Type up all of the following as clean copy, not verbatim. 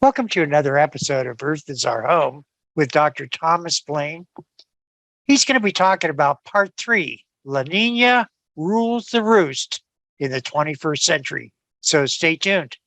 Welcome to another episode of Earth is Our Home with Dr. Thomas Blaine. He's going to be talking about part 3, La Nina Rules the Roost in the 21st century. So stay tuned.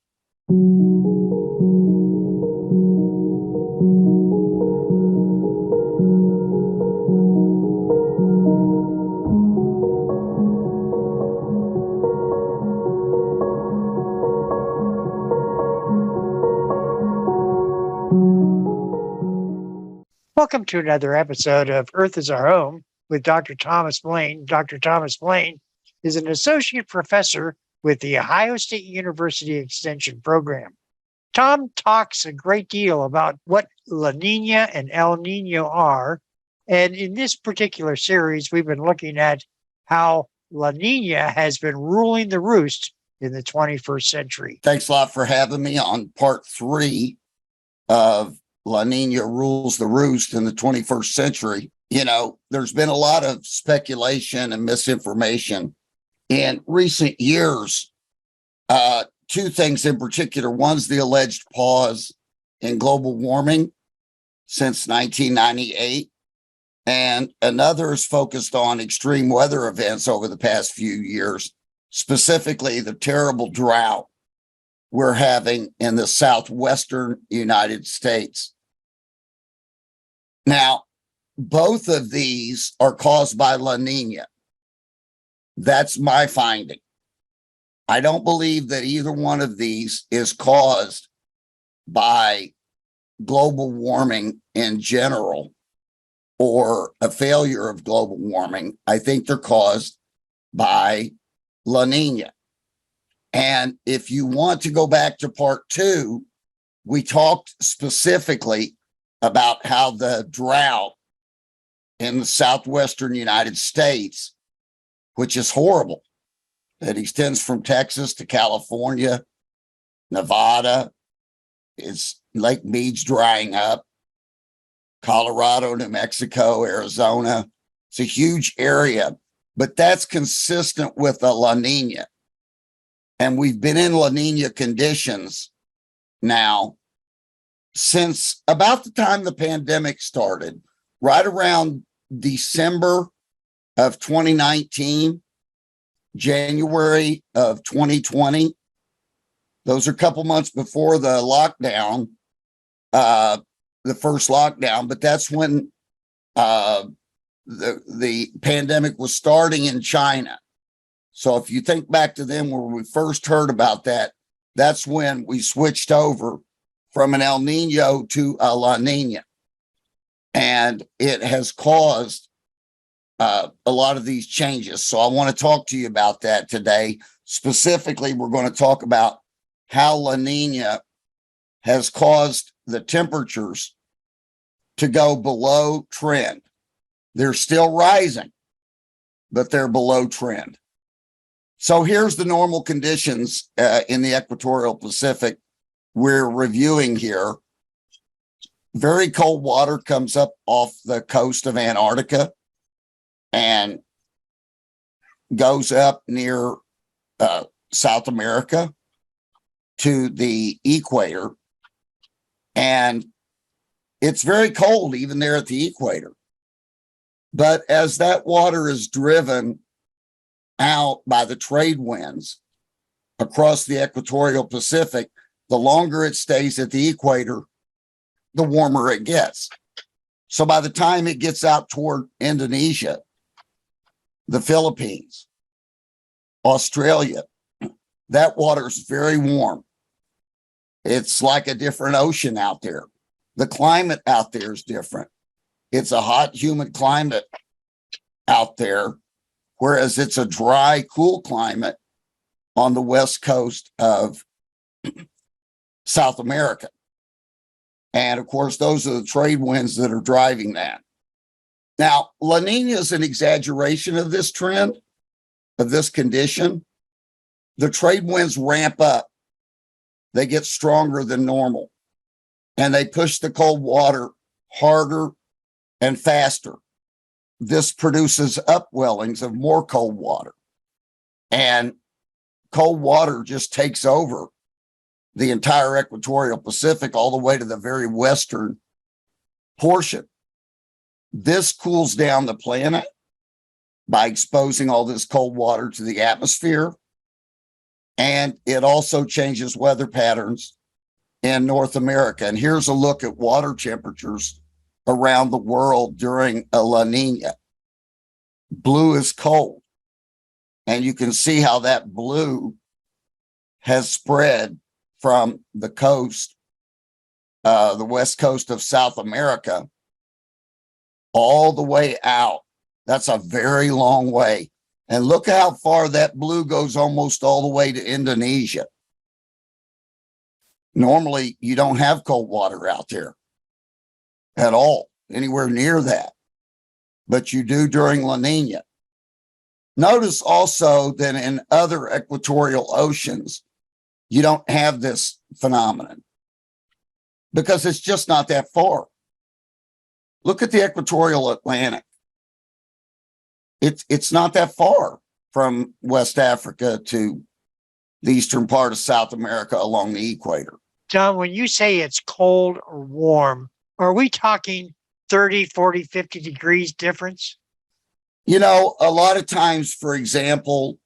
Welcome to another episode of Earth is Our Home with Dr. Thomas Blaine. Dr. Thomas Blaine is an associate professor with the Ohio State University Extension Program. Tom talks a great deal about what La Nina and El Nino are. And in this particular series, we've been looking at how La Nina has been ruling the roost in the 21st century. Thanks a lot for having me on part 3 of La Nina Rules the Roost in the 21st century. You know, there's been a lot of speculation and misinformation in recent years. Two things in particular. One's the alleged pause in global warming since 1998. And another is focused on extreme weather events over the past few years, specifically the terrible drought we're having in the southwestern United States. Now, both of these are caused by La Nina. That's my finding. I don't believe that either one of these is caused by global warming in general or a failure of global warming. I think they're caused by La Nina. And if you want to go back to part 2, we talked specifically about how the drought in the southwestern United States, which is horrible, that extends from Texas to California, Nevada, is Lake Mead's drying up, Colorado, New Mexico, Arizona. It's a huge area, but that's consistent with a La Nina. And we've been in La Nina conditions now since about the time the pandemic started, right around December of 2019, January of 2020. Those are a couple months before the lockdown, the first lockdown, but that's when the pandemic was starting in China. So if you think back to then where we first heard about that, that's when we switched over from an El Nino to a La Nina. And it has caused a lot of these changes. So I want to talk to you about that today. Specifically, we're going to talk about how La Nina has caused the temperatures to go below trend. They're still rising, but they're below trend. So here's the normal conditions in the equatorial Pacific we're reviewing here. Very cold water comes up off the coast of Antarctica and goes up near South America to the equator. And it's very cold even there at the equator. But as that water is driven out by the trade winds across the equatorial Pacific, the longer it stays at the equator, the warmer it gets. So by the time it gets out toward Indonesia, the Philippines, Australia, that water is very warm. It's like a different ocean out there. The climate out there is different. It's a hot, humid climate out there, whereas it's a dry, cool climate on the west coast of South America. And of course, those are the trade winds that are driving that. Now, La Nina is an exaggeration of this trend, of this condition. The trade winds ramp up. They get stronger than normal. And they push the cold water harder and faster. This produces upwellings of more cold water. And cold water just takes over the entire equatorial Pacific all the way to the very western portion. This cools down the planet by exposing all this cold water to the atmosphere. And it also changes weather patterns in North America. And here's a look at water temperatures around the world during a La Nina. Blue is cold. And you can see how that blue has spread from the coast, the west coast of South America, all the way out. That's a very long way. And look how far that blue goes, almost all the way to Indonesia. Normally, you don't have cold water out there at all, anywhere near that. But you do during La Nina. Notice also that in other equatorial oceans, you don't have this phenomenon because it's just not that far. Look at the equatorial Atlantic. It's not that far from West Africa to the eastern part of South America along the equator. John, when you say it's cold or warm, are we talking 30, 40, 50 degrees difference? You know, a lot of times, for example,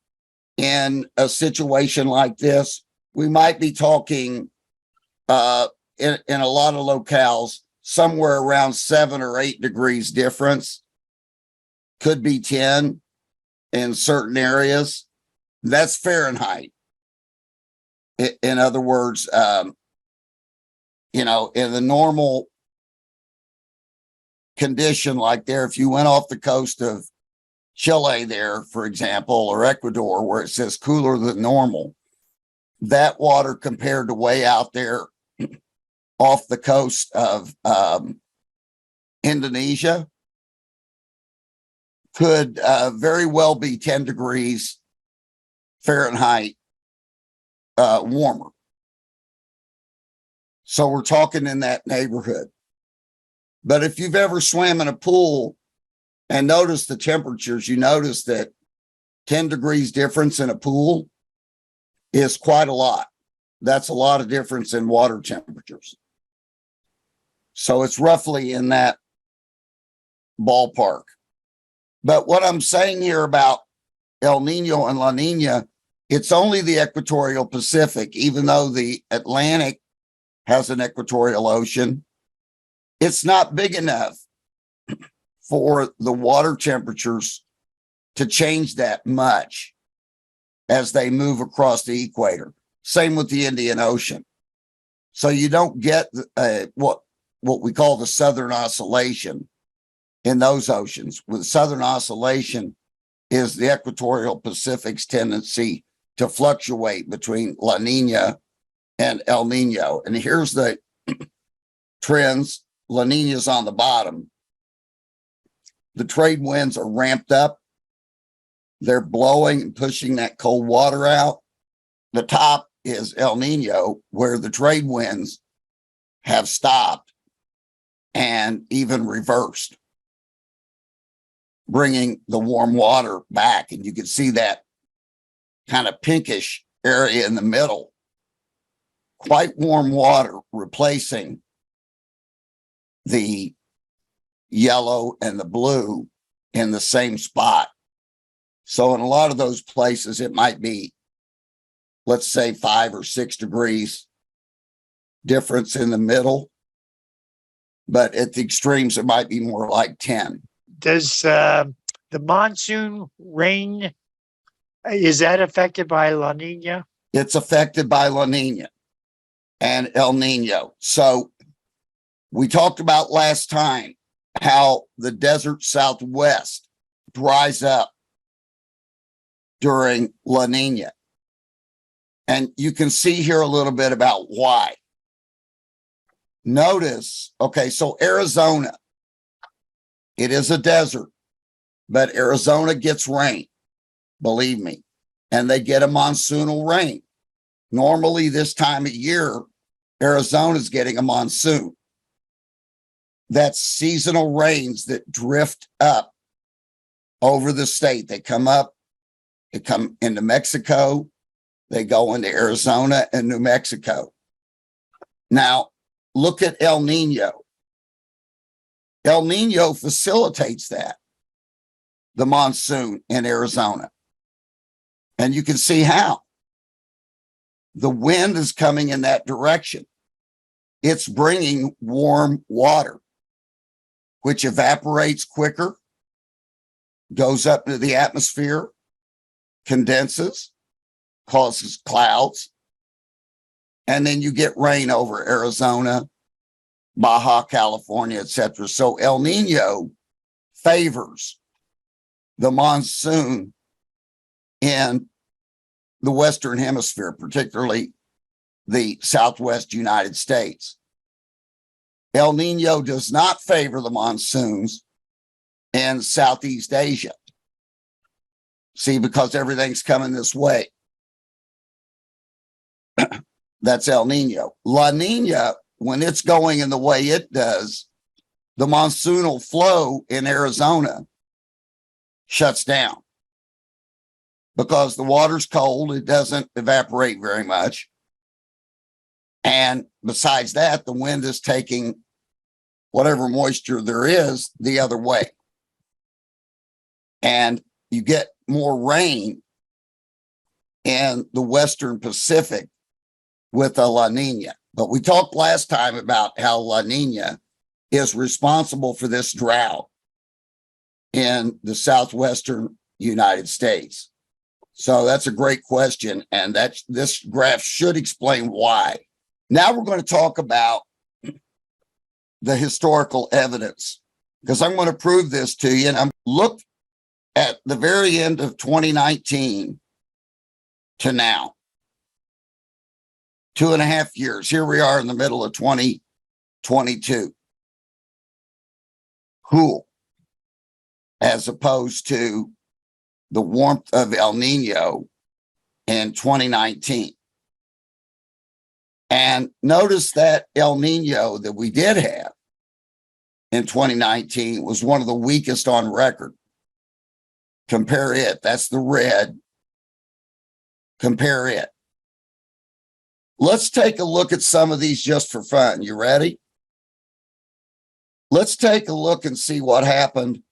in a situation like this, we might be talking in a lot of locales, somewhere around 7 or 8 degrees difference. Could be 10 in certain areas. That's Fahrenheit. In other words, you know, in the normal condition like there, if you went off the coast of Chile there, for example, or Ecuador, where it says cooler than normal, that water compared to way out there off the coast of Indonesia could very well be 10 degrees Fahrenheit warmer. So we're talking in that neighborhood. But if you've ever swam in a pool and noticed the temperatures, you notice that 10 degrees difference in a pool is quite a lot. That's a lot of difference in water temperatures. So it's roughly in that ballpark. But what I'm saying here about El Nino and La Nina, it's only the equatorial Pacific, even though the Atlantic has an equatorial ocean. It's not big enough for the water temperatures to change that much as they move across the equator. Same with the Indian Ocean. So you don't get what we call the Southern Oscillation in those oceans. With Southern Oscillation is the equatorial Pacific's tendency to fluctuate between La Nina and El Nino. And here's the trends. La Nina's on the bottom. The trade winds are ramped up. They're blowing and pushing that cold water out. The top is El Nino, where the trade winds have stopped and even reversed, bringing the warm water back. And you can see that kind of pinkish area in the middle. Quite warm water replacing the yellow and the blue in the same spot. So in a lot of those places, it might be, let's say, 5 or 6 degrees difference in the middle. But at the extremes, it might be more like 10. Does the monsoon rain, is that affected by La Nina? It's affected by La Nina and El Nino. So we talked about last time how the desert Southwest dries up during La Nina. And you can see here a little bit about why. Notice, okay, so Arizona, it is a desert, but Arizona gets rain, believe me, and they get a monsoonal rain. Normally this time of year, Arizona's getting a monsoon. That's seasonal rains that drift up over the state. They come up, they come into Mexico, they go into Arizona and New Mexico. Now, look at El Nino. El Nino facilitates that, the monsoon in Arizona. And you can see how. The wind is coming in that direction. It's bringing warm water, which evaporates quicker, goes up into the atmosphere, condenses, causes clouds, and then you get rain over Arizona, Baja California, etc. So El Nino favors the monsoon in the Western Hemisphere, particularly the Southwest United States. El Nino does not favor the monsoons in Southeast Asia. See, because everything's coming this way. That's El Nino. La Nina, when it's going in the way it does, the monsoonal flow in Arizona shuts down because the water's cold. It doesn't evaporate very much. And besides that, the wind is taking whatever moisture there is the other way. And you get more rain in the Western Pacific with a La Nina. But we talked last time about how La Nina is responsible for this drought in the southwestern United States. So that's a great question. And this graph should explain why. Now we're going to talk about the historical evidence, because I'm going to prove this to you. And I'm look at the very end of 2019 to now. 2.5 years. Here we are in the middle of 2022. Cool. As opposed to the warmth of El Nino in 2019. And notice that El Nino that we did have in 2019 was one of the weakest on record. Compare it. That's the red. Compare it. Let's take a look at some of these just for fun. You ready? Let's take a look and see what happened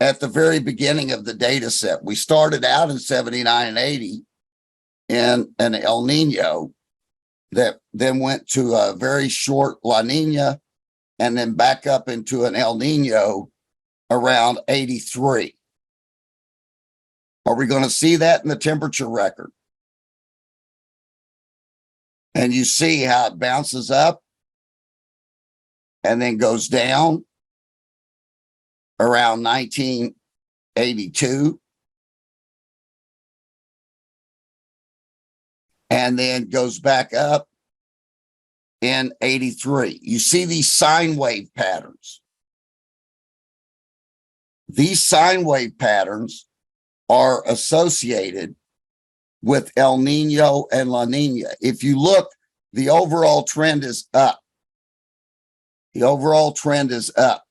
at the very beginning of the data set. We started out in 79 and 80 in an El Nino that then went to a very short La Nina and then back up into an El Nino around 83. Are we going to see that in the temperature record? And you see how it bounces up and then goes down around 1982 and then goes back up in 83. You see these sine wave patterns. These sine wave patterns are associated with El Nino and La Nina. If you look, the overall trend is up. The overall trend is up.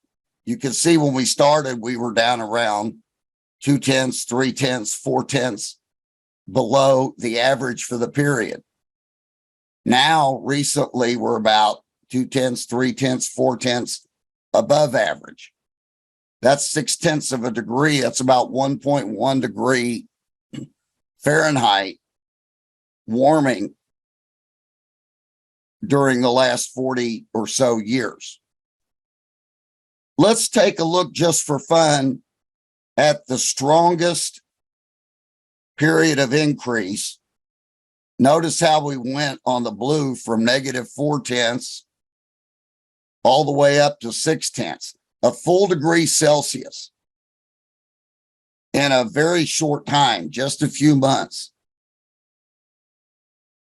You can see when we started, we were down around 0.2, 0.3, 0.4 below the average for the period. Now, recently, we're about 0.2, 0.3, 0.4 above average. That's 0.6 of a degree. That's about 1.1 degree Fahrenheit warming during the last 40 or so years. Let's take a look just for fun at the strongest period of increase. Notice how we went on the blue from -0.4 all the way up to 0.6, a full degree Celsius in a very short time, just a few months.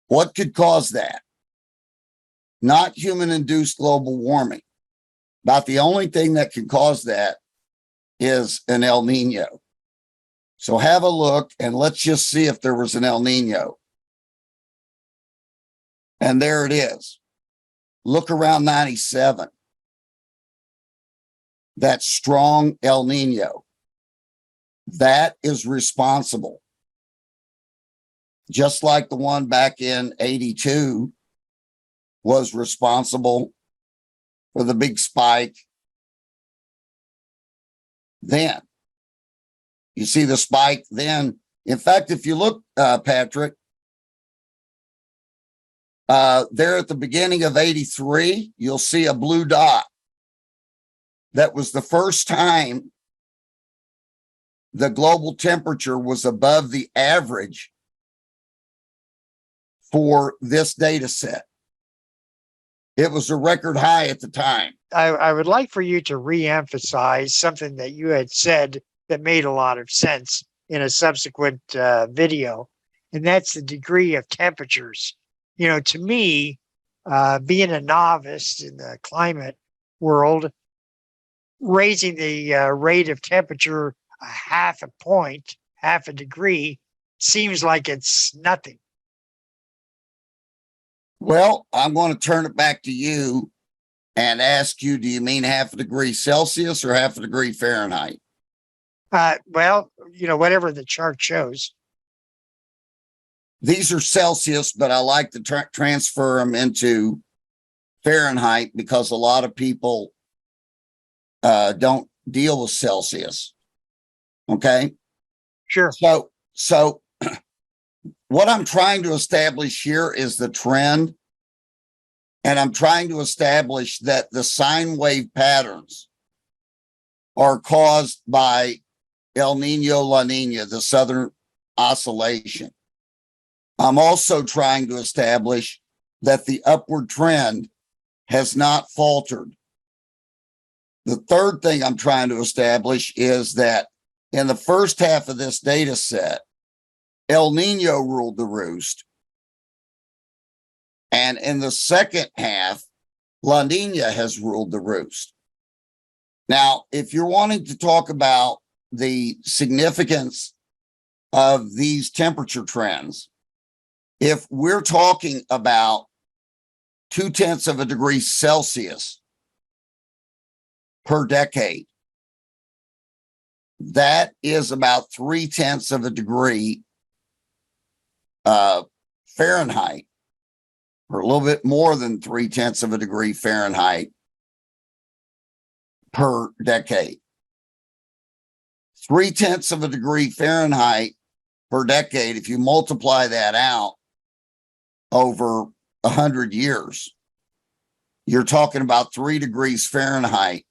What could cause that? Not human-induced global warming. About the only thing that can cause that is an El Nino. So have a look and let's just see if there was an El Nino. And there it is. Look around 97. That strong El Nino. That is responsible. Just like the one back in 82, was responsible for the big spike then. You see the spike then. In fact, if you look, Patrick, there at the beginning of 83, you'll see a blue dot. That was the first time the global temperature was above the average for this data set. It was a record high at the time. I would like for you to re-emphasize something that you had said that made a lot of sense in a subsequent video, and that's the degree of temperatures. You know, to me, being a novice in the climate world, raising the rate of temperature a half a point, half a degree, seems like it's nothing. Well, I'm going to turn it back to you and ask you, do you mean half a degree Celsius or half a degree Fahrenheit? Well, you know, whatever the chart shows. These are Celsius, but I like to transfer them into Fahrenheit because a lot of people don't deal with Celsius. Okay. Sure. So what I'm trying to establish here is the trend. And I'm trying to establish that the sine wave patterns are caused by El Nino, La Nina, the southern oscillation. I'm also trying to establish that the upward trend has not faltered. The third thing I'm trying to establish is that in the first half of this data set, El Nino ruled the roost. And in the second half, La Nina has ruled the roost. Now, if you're wanting to talk about the significance of these temperature trends, if we're talking about 0.2 of a degree Celsius per decade, that is about 0.3 of a degree Fahrenheit, or a little bit more than 0.3 of a degree Fahrenheit per decade. 0.3 of a degree Fahrenheit per decade, if you multiply that out over 100 years, you're talking about 3 degrees Fahrenheit.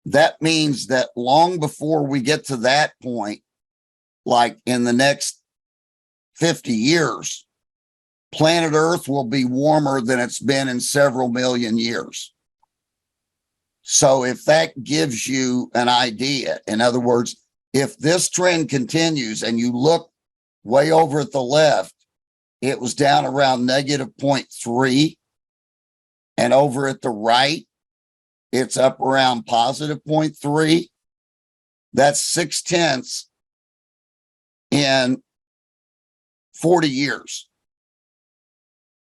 That means that long before we get to that point, like in the next 50 years, planet Earth will be warmer than it's been in several million years. So if that gives you an idea, in other words, if this trend continues and you look way over at the left, it was down around negative 0.3, and over at the right, it's up around positive 0.3. That's 0.6 in 40 years.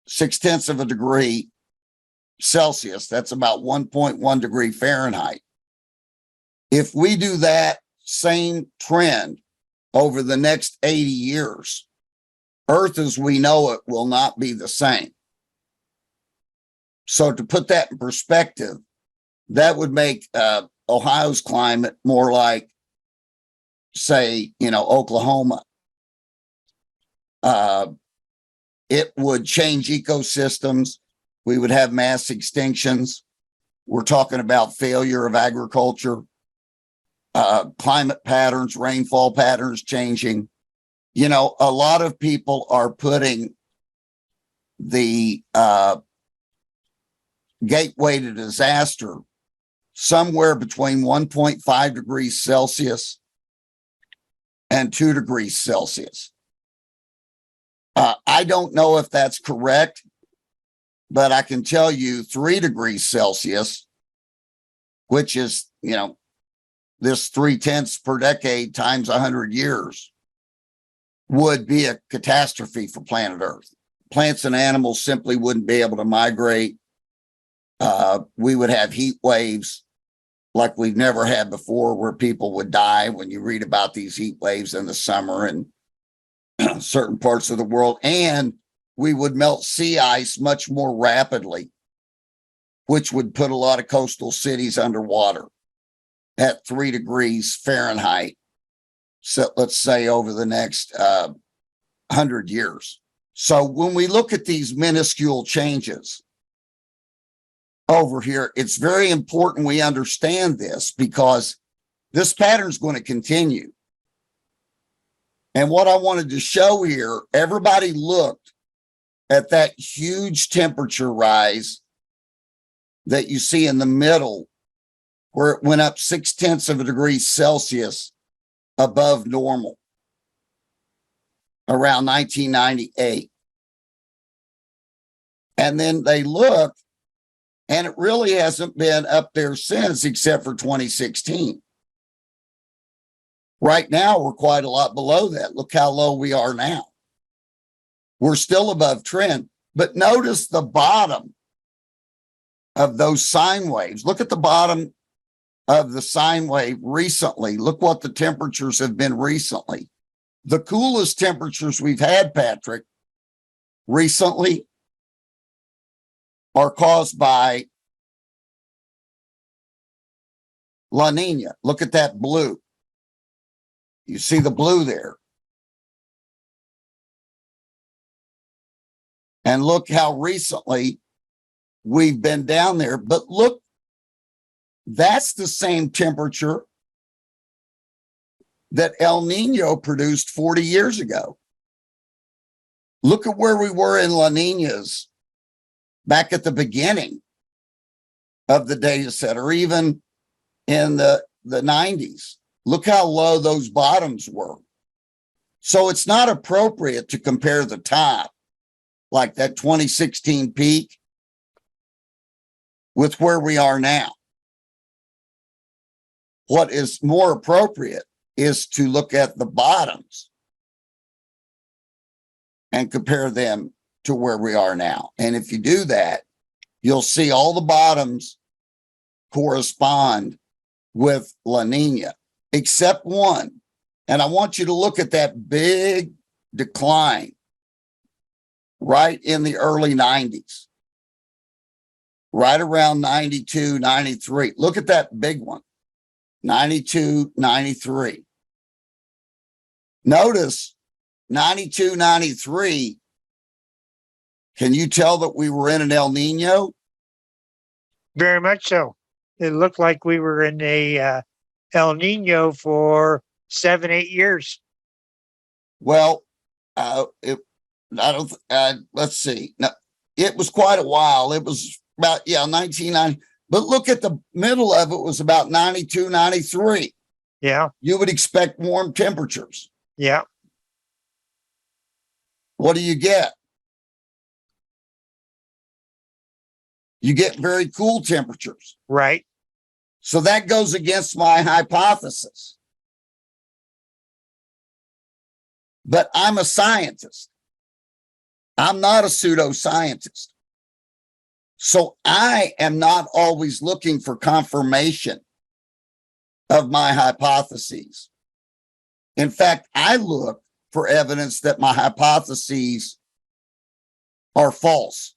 0.6 of a degree Celsius, that's about 1.1 degree Fahrenheit. If we do that same trend over the next 80 years, Earth as we know it will not be the same. So to put that in perspective, that would make Ohio's climate more like, say, Oklahoma. It would change ecosystems. We would have mass extinctions. We're talking about failure of agriculture, climate patterns, rainfall patterns changing. A lot of people are putting the gateway to disaster somewhere between 1.5 degrees Celsius and 2 degrees Celsius. I don't know if that's correct, but I can tell you 3 degrees Celsius, which is, this 0.3 per decade times 100 years, would be a catastrophe for planet Earth. Plants and animals simply wouldn't be able to migrate. We would have heat waves like we've never had before, where people would die when you read about these heat waves in the summer in certain parts of the world. And we would melt sea ice much more rapidly, which would put a lot of coastal cities underwater at 3 degrees Fahrenheit. So let's say over the next 100 years. So when we look at these minuscule changes over here, it's very important we understand this, because this pattern is going to continue. And what I wanted to show here, everybody looked at that huge temperature rise that you see in the middle, where it went up 0.6 of a degree Celsius above normal around 1998. And then they looked, and it really hasn't been up there since, except for 2016. Right now, we're quite a lot below that. Look how low we are now. We're still above trend, but notice the bottom of those sine waves. Look at the bottom of the sine wave recently. Look what the temperatures have been recently. The coolest temperatures we've had, Patrick, recently are caused by La Nina. Look at that blue. You see the blue there. And look how recently we've been down there. But look, that's the same temperature that El Nino produced 40 years ago. Look at where we were in La Ninas back at the beginning of the data set, or even in the 90s. Look how low those bottoms were. So it's not appropriate to compare the top, like that 2016 peak, with where we are now. What is more appropriate is to look at the bottoms and compare them to where we are now. And if you do that, you'll see all the bottoms correspond with La Nina, except one. And I want you to look at that big decline right in the early 90s, right around 92, 93. Look at that big one, 92, 93. Notice 92, 93. Can you tell that we were in an El Nino? Very much so. It looked like we were in a El Nino for 7-8 years. Well, let's see. No, it was quite a while. It was about, 1990. But look at the middle of it was about 92, 93. Yeah. You would expect warm temperatures. Yeah. What do you get? You get very cool temperatures. Right. So that goes against my hypothesis. But I'm a scientist. I'm not a pseudoscientist. So I am not always looking for confirmation of my hypotheses. In fact, I look for evidence that my hypotheses are false.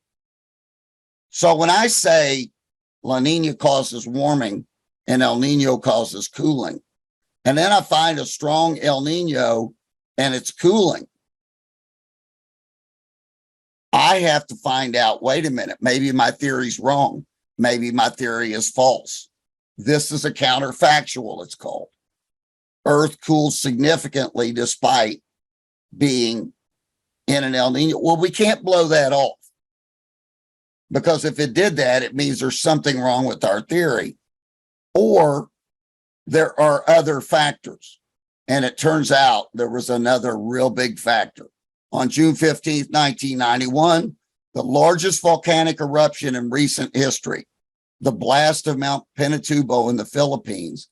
So when I say La Nina causes warming and El Nino causes cooling, and then I find a strong El Nino and it's cooling, I have to find out, wait a minute, maybe my theory's wrong. Maybe my theory is false. This is a counterfactual, it's called. Earth cools significantly despite being in an El Nino. Well, we can't blow that off, because if it did that, it means there's something wrong with our theory, or there are other factors. And it turns out there was another real big factor. On June 15th, 1991, the largest volcanic eruption in recent history, the blast of Mount Pinatubo in the Philippines,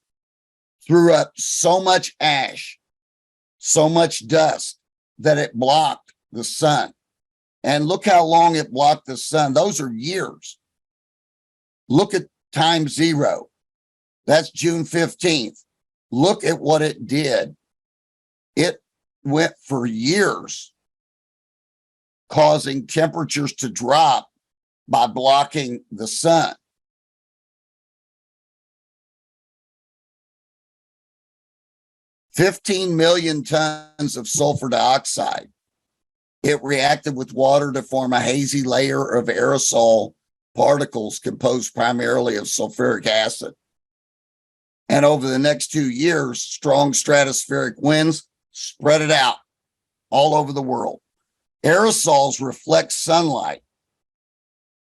threw up so much ash, so much dust, that it blocked the sun. And look how long it blocked the sun. Those are years. Look at time zero. That's June 15th. Look at what it did. It went for years causing temperatures to drop by blocking the sun. $15 million tons of sulfur dioxide. It reacted with water to form a hazy layer of aerosol particles composed primarily of sulfuric acid. And over the next 2 years, strong stratospheric winds spread it out all over the world. Aerosols reflect sunlight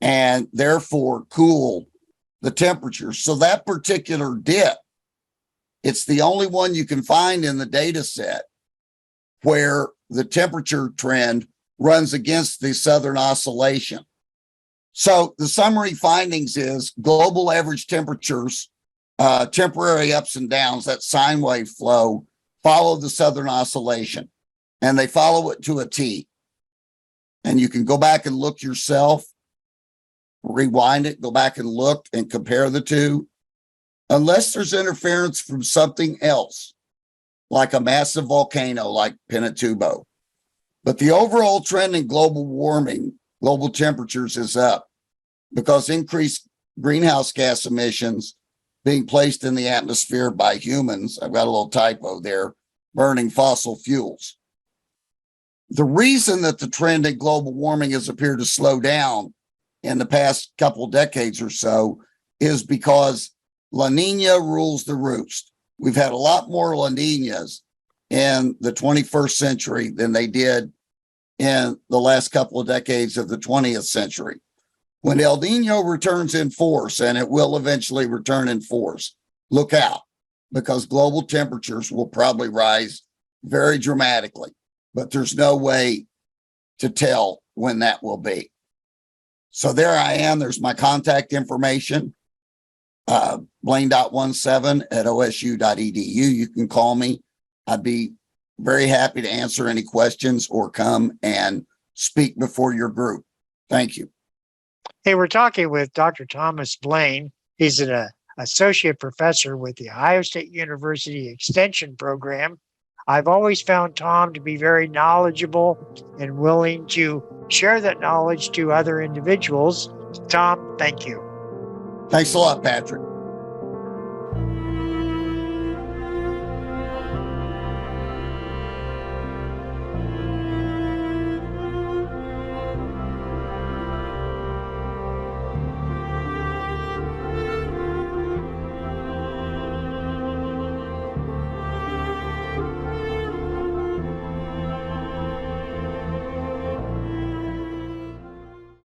and therefore cool the temperature. So that particular dip, it's the only one you can find in the data set where the temperature trend runs against the southern oscillation. So the summary findings is global average temperatures, temporary ups and downs, that sine wave flow, follow the southern oscillation, and they follow it to a T. And you can go back and look yourself, rewind it, go back and look and compare the two. Unless there's interference from something else, like a massive volcano like Pinatubo. But the overall trend in global warming, global temperatures is up because increased greenhouse gas emissions being placed in the atmosphere by humans. I've got a little typo there, burning fossil fuels. The reason that the trend in global warming has appeared to slow down in the past couple decades or so is because La Nina rules the roost. We've had a lot more La Ninas in the 21st century than they did in the last couple of decades of the 20th century. When El Nino returns in force, and it will eventually return in force, look out, because global temperatures will probably rise very dramatically, but there's no way to tell when that will be. So there I am. There's my contact information. Blaine.17@osu.edu. You can call me. I'd be very happy to answer any questions or come and speak before your group. Thank you. Hey, we're talking with Dr. Thomas Blaine. He's an associate professor with the Ohio State University Extension Program. I've always found Tom to be very knowledgeable and willing to share that knowledge to other individuals. Tom, thank you. Thanks a lot, Patrick.